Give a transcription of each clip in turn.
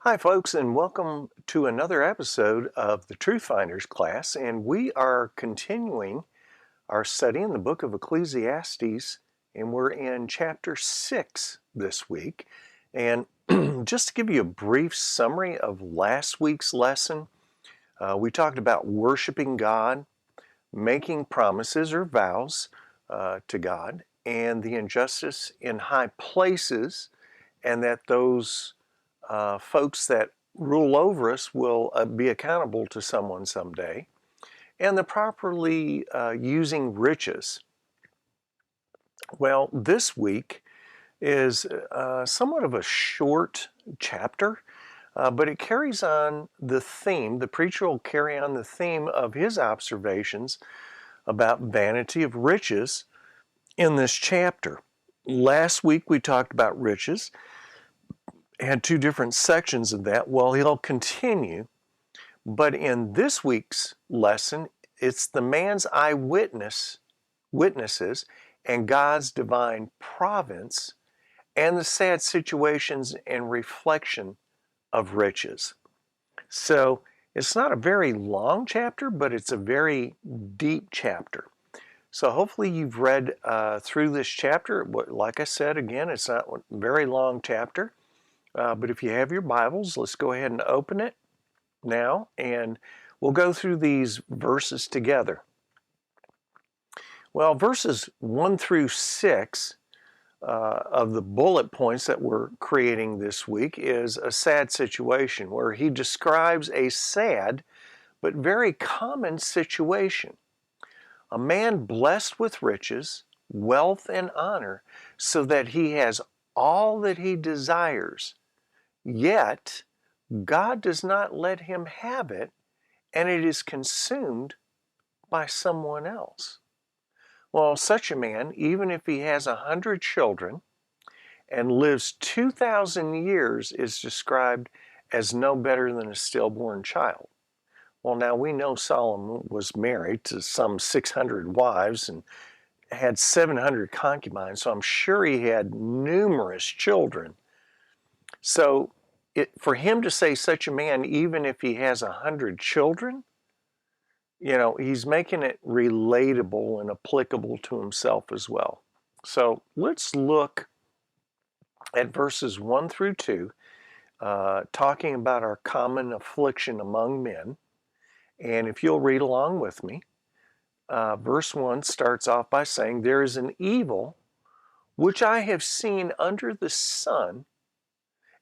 Hi, folks, and welcome to another episode of the Truth Finders class. And we are continuing our study in the book of Ecclesiastes, and we're in chapter 6 this week. And just to give you a brief summary of last week's lesson, we talked about worshiping God, making promises or vows to God, and the injustice in high places, and that those folks that rule over us will be accountable to someone someday, and the properly using riches. Well, this week is somewhat of a short chapter, but it carries on the theme. The preacher will carry on the theme of his observations about vanity of riches in this chapter. Last week we talked about riches, had two different sections of that. Well, he'll continue, but in this week's lesson, it's the man's witnesses and God's divine providence and the sad situations and reflection of riches. So it's not a very long chapter, but it's a very deep chapter. So hopefully you've read through this chapter. Like I said, again, it's not a very long chapter. But if you have your Bibles, let's go ahead and open it now, and we'll go through these verses together. Well, verses 1 through 6 of the bullet points that we're creating this week is a sad situation where he describes a sad but very common situation. A man blessed with riches, wealth, and honor, so that he has all that he desires. Yet, God does not let him have it, and it is consumed by someone else. Well, such a man, even if he has 100 children and lives 2,000 years, is described as no better than a stillborn child. Well, now we know Solomon was married to some 600 wives and had 700 concubines, so I'm sure he had numerous children. So for him to say such a man, even if he has 100 children, he's making it relatable and applicable to himself as well. So let's look at verses 1 through 2, talking about our common affliction among men. And if you'll read along with me, verse 1 starts off by saying, "There is an evil which I have seen under the sun,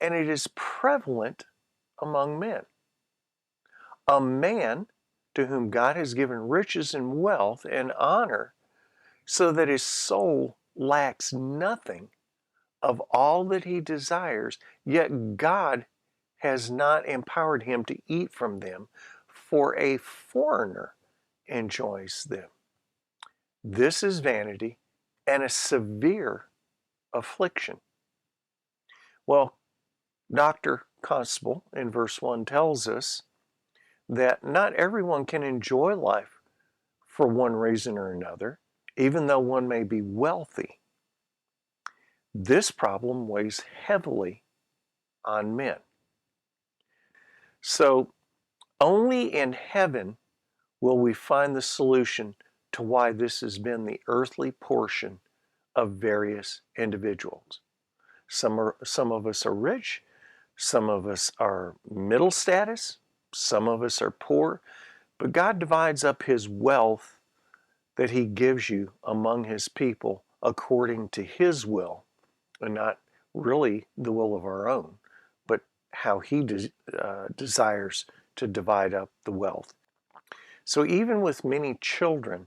and it is prevalent among men. A man to whom God has given riches and wealth and honor, so that his soul lacks nothing of all that he desires, yet God has not empowered him to eat from them, for a foreigner enjoys them. This is vanity and a severe affliction." Well, Dr. Constable in verse 1 tells us that not everyone can enjoy life for one reason or another, even though one may be wealthy. This problem weighs heavily on men. So only in heaven will we find the solution to why this has been the earthly portion of various individuals. Some of us are rich, some of us are middle status, some of us are poor, but God divides up his wealth that he gives you among his people according to his will, and not really the will of our own, but how he desires to divide up the wealth. So even with many children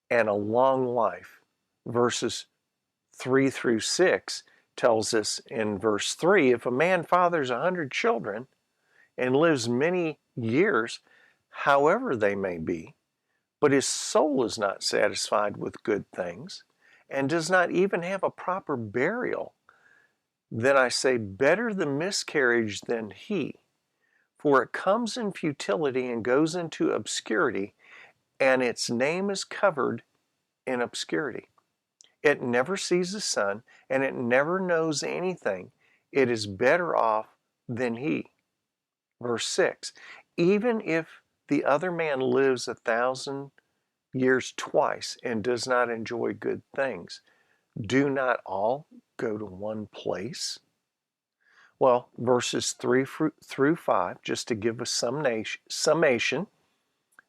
and a long life, verses 3 through 6 tells us in verse 3, if a man fathers 100 children and lives many years, however they may be, but his soul is not satisfied with good things, and does not even have a proper burial, then I say, better the miscarriage than he, for it comes in futility and goes into obscurity, and its name is covered in obscurity. It never sees the sun, and it never knows anything. It is better off than he. Verse 6, even if the other man lives 1,000 years twice and does not enjoy good things, do not all go to one place? Well, verses 3 through 5, just to give a summation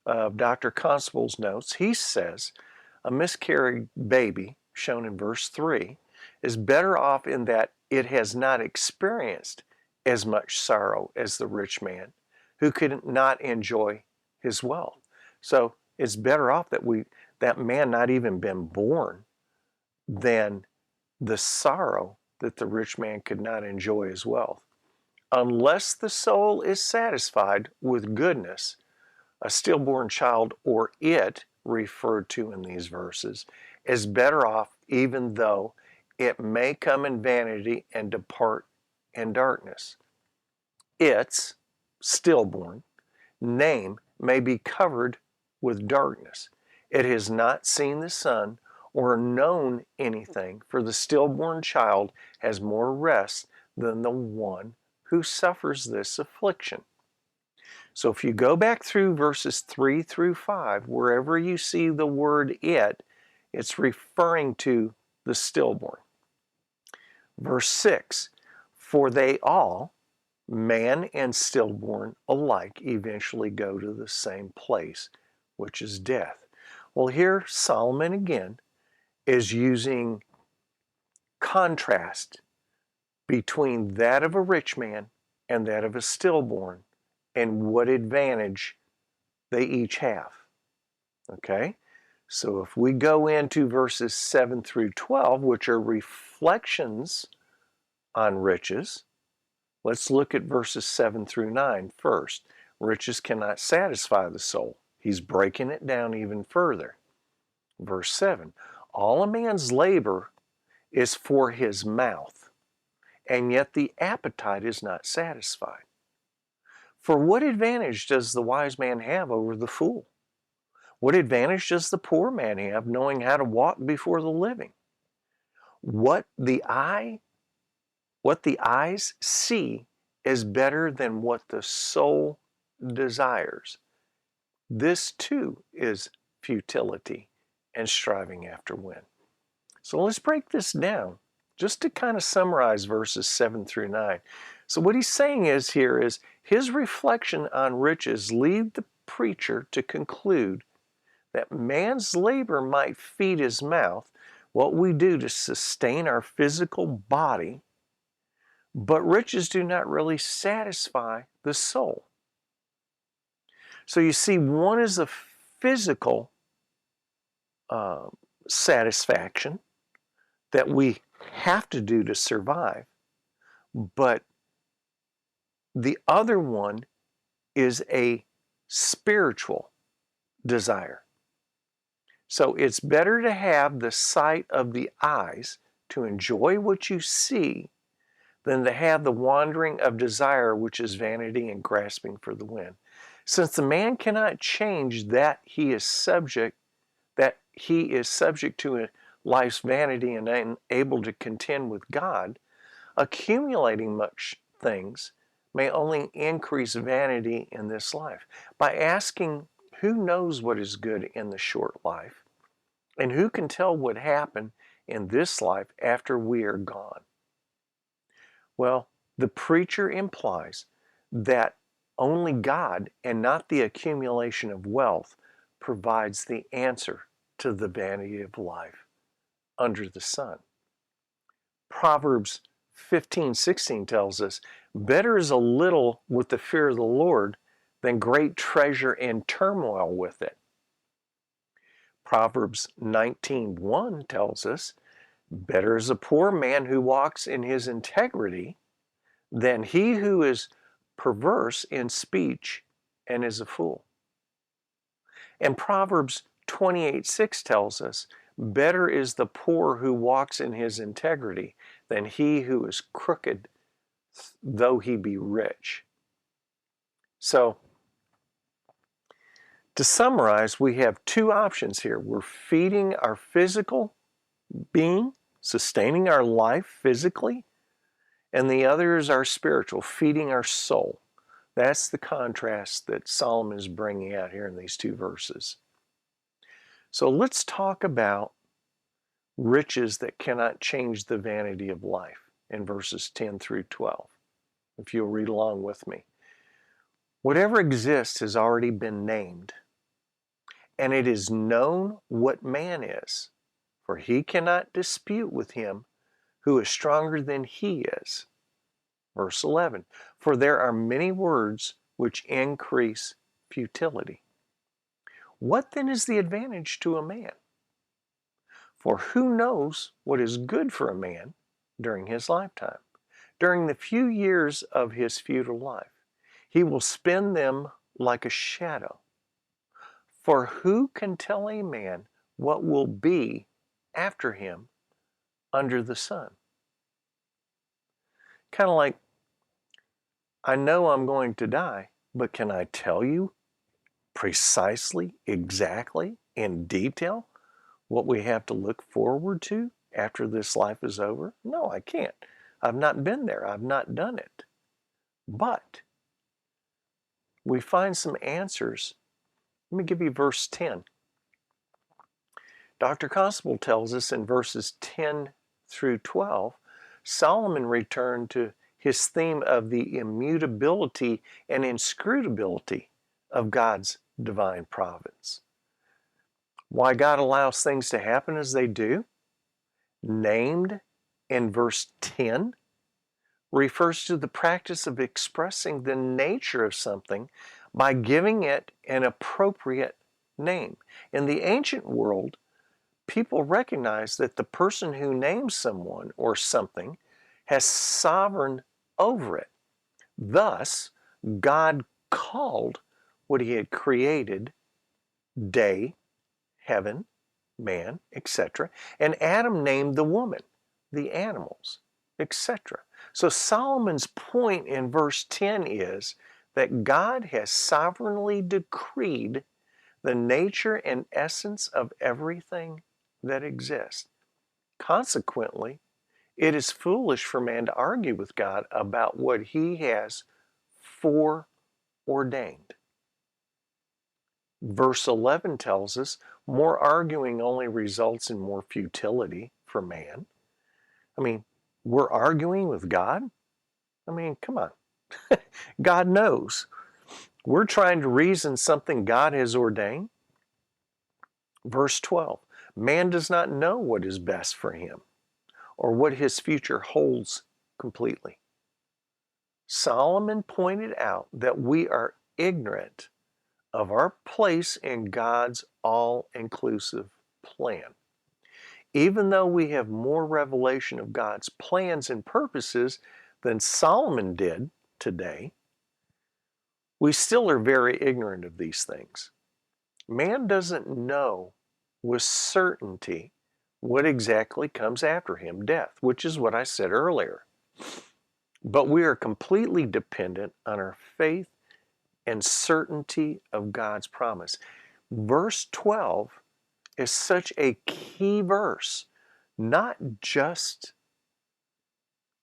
of Dr. Constable's notes, he says a miscarried baby, shown in verse 3, is better off in that it has not experienced as much sorrow as the rich man who could not enjoy his wealth. So it's better off that man not even been born than the sorrow that the rich man could not enjoy his wealth. Unless the soul is satisfied with goodness, a stillborn child, or it referred to in these verses, is better off even though it may come in vanity and depart in darkness. Its stillborn name may be covered with darkness. It has not seen the sun or known anything, for the stillborn child has more rest than the one who suffers this affliction. So if you go back through verses 3 through 5, wherever you see the word it's referring to the stillborn. Verse 6, for they all, man and stillborn alike, eventually go to the same place, which is death. Well, here Solomon again is using contrast between that of a rich man and that of a stillborn, and what advantage they each have. Okay? So if we go into verses 7 through 12, which are reflections on riches, let's look at verses 7 through 9 first. Riches cannot satisfy the soul. He's breaking it down even further. Verse 7, all a man's labor is for his mouth, and yet the appetite is not satisfied. For what advantage does the wise man have over the fool? What advantage does the poor man have knowing how to walk before the living? What the eyes see is better than what the soul desires. This too is futility and striving after wind. So let's break this down just to kind of summarize verses 7 through 9. So what he's saying is here is his reflection on riches lead the preacher to conclude that man's labor might feed his mouth, what we do to sustain our physical body, but riches do not really satisfy the soul. So you see, one is a physical satisfaction that we have to do to survive, but the other one is a spiritual desire. So it's better to have the sight of the eyes to enjoy what you see than to have the wandering of desire, which is vanity and grasping for the wind. Since the man cannot change that he is subject to life's vanity and unable to contend with God, accumulating much things may only increase vanity in this life. By asking who knows what is good in the short life, and who can tell what happened in this life after we are gone? Well, the preacher implies that only God and not the accumulation of wealth provides the answer to the vanity of life under the sun. Proverbs 15:16 tells us, better is a little with the fear of the Lord than great treasure and turmoil with it. Proverbs 19:1 tells us, better is a poor man who walks in his integrity than he who is perverse in speech and is a fool. And Proverbs 28:6 tells us, better is the poor who walks in his integrity than he who is crooked, though he be rich. So, to summarize, we have two options here. We're feeding our physical being, sustaining our life physically, and the others are spiritual, feeding our soul. That's the contrast that Solomon is bringing out here in these two verses. So let's talk about riches that cannot change the vanity of life in verses 10 through 12. If you'll read along with me. Whatever exists has already been named, and it is known what man is, for he cannot dispute with him who is stronger than he is. Verse 11, for there are many words which increase futility. What then is the advantage to a man? For who knows what is good for a man during his lifetime? During the few years of his futile life, he will spend them like a shadow. For who can tell a man what will be after him under the sun? Kind of like, I know I'm going to die, but can I tell you precisely, exactly, in detail what we have to look forward to after this life is over? No, I can't. I've not been there. I've not done it. But we find some answers. Let me give you verse 10. Dr. Constable tells us in verses 10 through 12, Solomon returned to his theme of the immutability and inscrutability of God's divine providence. Why God allows things to happen as they do, named in verse 10, refers to the practice of expressing the nature of something by giving it an appropriate name. In the ancient world, people recognize that the person who names someone or something has sovereign over it. Thus, God called what he had created day, heaven, man, etc. And Adam named the woman, the animals, etc. So Solomon's point in verse 10 is that God has sovereignly decreed the nature and essence of everything that exists. Consequently, it is foolish for man to argue with God about what he has foreordained. Verse 11 tells us more arguing only results in more futility for man. I mean, we're arguing with God? I mean, come on. God knows. We're trying to reason something God has ordained. Verse 12, man does not know what is best for him or what his future holds completely. Solomon pointed out that we are ignorant of our place in God's all-inclusive plan. Even though we have more revelation of God's plans and purposes than Solomon did today, we still are very ignorant of these things. Man doesn't know with certainty what exactly comes after him, death, which is what I said earlier. But we are completely dependent on our faith and certainty of God's promise. Verse 12 is such a key verse, not just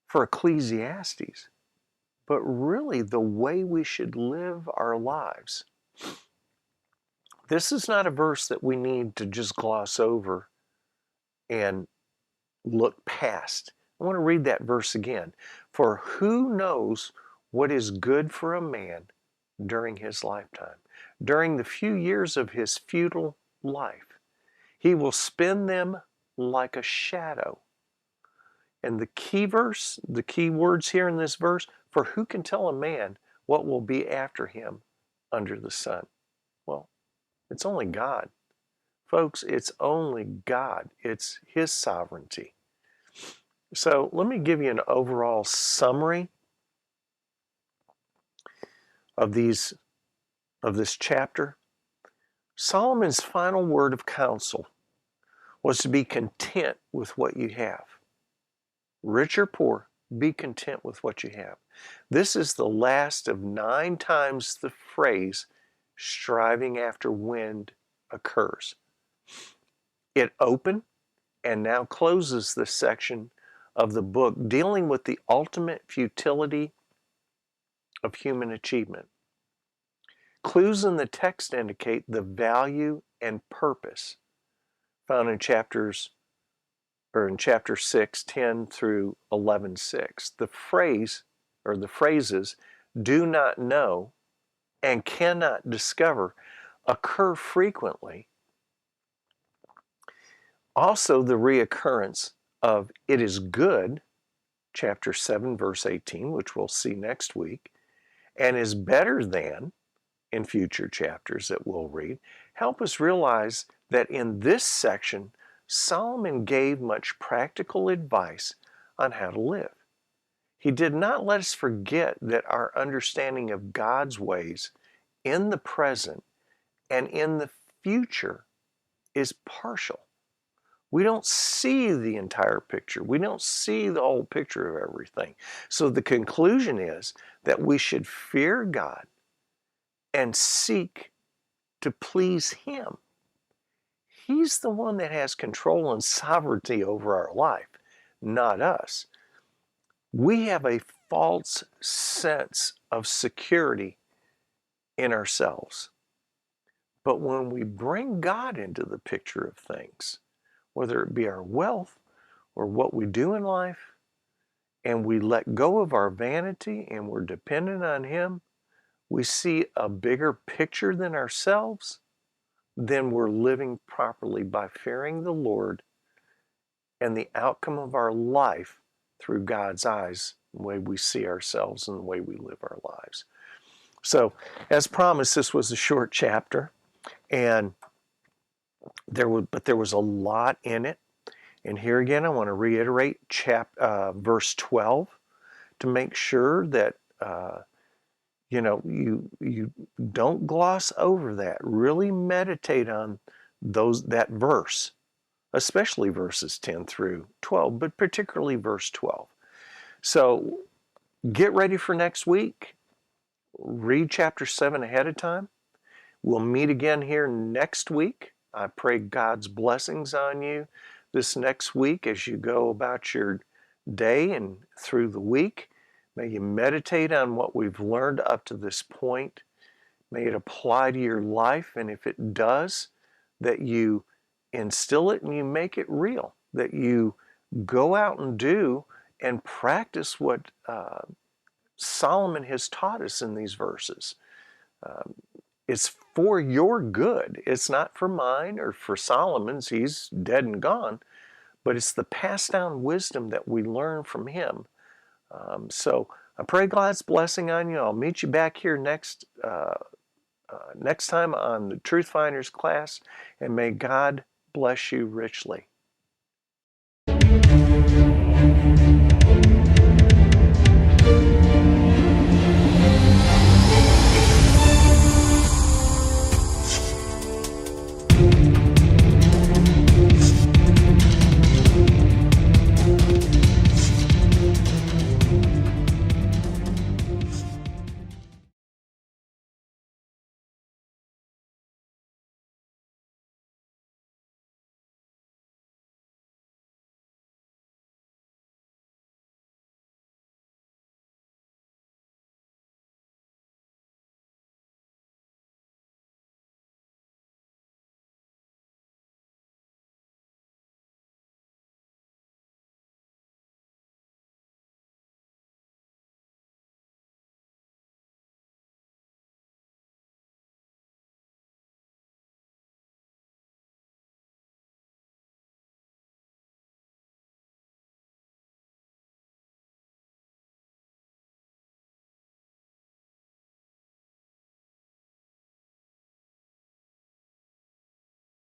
for Ecclesiastes, but really the way we should live our lives. This is not a verse that we need to just gloss over and look past. I want to read that verse again. For who knows what is good for a man during his lifetime? During the few years of his futile life, he will spend them like a shadow. And the key verse, the key words here in this verse, for who can tell a man what will be after him under the sun? Well, it's only God. Folks, it's only God. It's his sovereignty. So let me give you an overall summary of this chapter. Solomon's final word of counsel was to be content with what you have. Rich or poor, be content with what you have. This is the last of 9 times the phrase striving after wind occurs. It opened and now closes this section of the book, dealing with the ultimate futility of human achievement. Clues in the text indicate the value and purpose found in chapter 6, 10 through 11:6. The phrase or the phrases "do not know" and "cannot discover" occur frequently. Also, the reoccurrence of "it is good," chapter 7, verse 18, which we'll see next week, and "is better than," in future chapters that we'll read, help us realize that in this section, Solomon gave much practical advice on how to live. He did not let us forget that our understanding of God's ways in the present and in the future is partial. We don't see the entire picture. We don't see the whole picture of everything. So the conclusion is that we should fear God and seek to please Him. He's the one that has control and sovereignty over our life, not us. We have a false sense of security in ourselves. But when we bring God into the picture of things, whether it be our wealth or what we do in life, and we let go of our vanity and we're dependent on Him, we see a bigger picture than ourselves, then we're living properly by fearing the Lord and the outcome of our life through God's eyes, the way we see ourselves and the way we live our lives. So, as promised, this was a short chapter, and there was a lot in it. And here again, I want to reiterate verse 12 to make sure that you don't gloss over that. Really meditate on that verse, especially verses 10 through 12, but particularly verse 12. So get ready for next week. Read chapter 7 ahead of time. We'll meet again here next week. I pray God's blessings on you this next week as you go about your day and through the week. May you meditate on what we've learned up to this point. May it apply to your life, and if it does, that you instill it and you make it real, that you go out and do and practice what Solomon has taught us in these verses. It's for your good. It's not for mine or for Solomon's. He's dead and gone. But it's the passed down wisdom that we learn from him. So I pray God's blessing on you. I'll meet you back here next time on the Truth Finders class, and may God bless you richly.